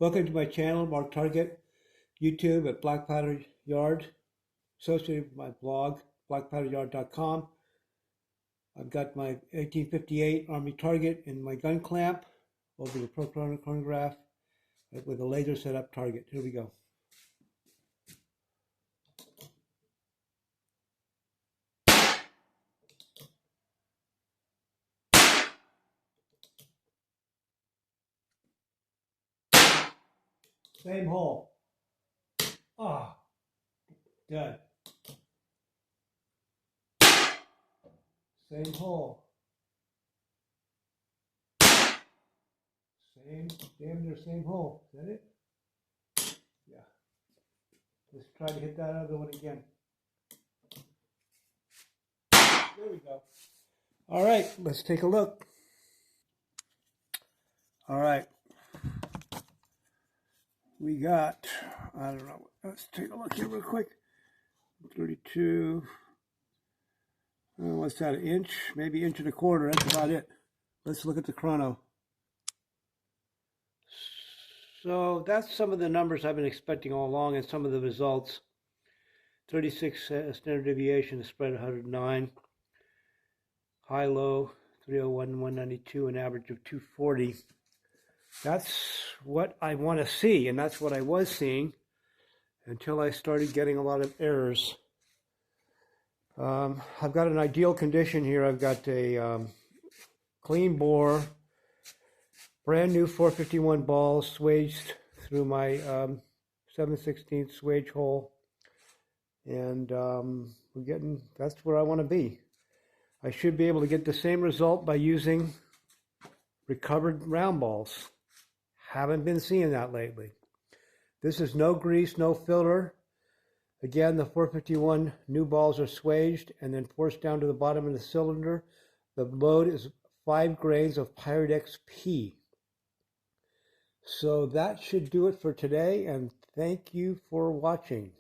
Welcome to my channel, Mark Target, YouTube at Black Powder Yard, associated with my blog, blackpowderyard.com. I've got my 1858 Army target in my gun clamp over the chronograph with a laser set up target. Here we go. Same hole. Ah, dead. Same hole. Damn near same hole. Is that it? Yeah. Let's try to hit that other one again. There we go. All right, let's take a look. All right. We got, I don't know, let's take a look here real quick. 32, what's that, an inch? Maybe inch and a quarter, that's about it. Let's look at the chrono. So that's some of the numbers I've been expecting all along and some of the results. 36 standard deviation, the spread 109. High-low, 301, 192, an average of 240. That's what I want to see, and that's what I was seeing until I started getting a lot of errors. I've got an ideal condition here. I've got a clean bore, brand new 451 balls swaged through my 7/16 swage hole, and that's where I want to be. I should be able to get the same result by using recovered round balls. Haven't been seeing that lately. This is no grease, no filler. Again, the 451 new balls are swaged and then forced down to the bottom of the cylinder. The load is 5 grains of Pyrodex P. So that should do it for today, and thank you for watching.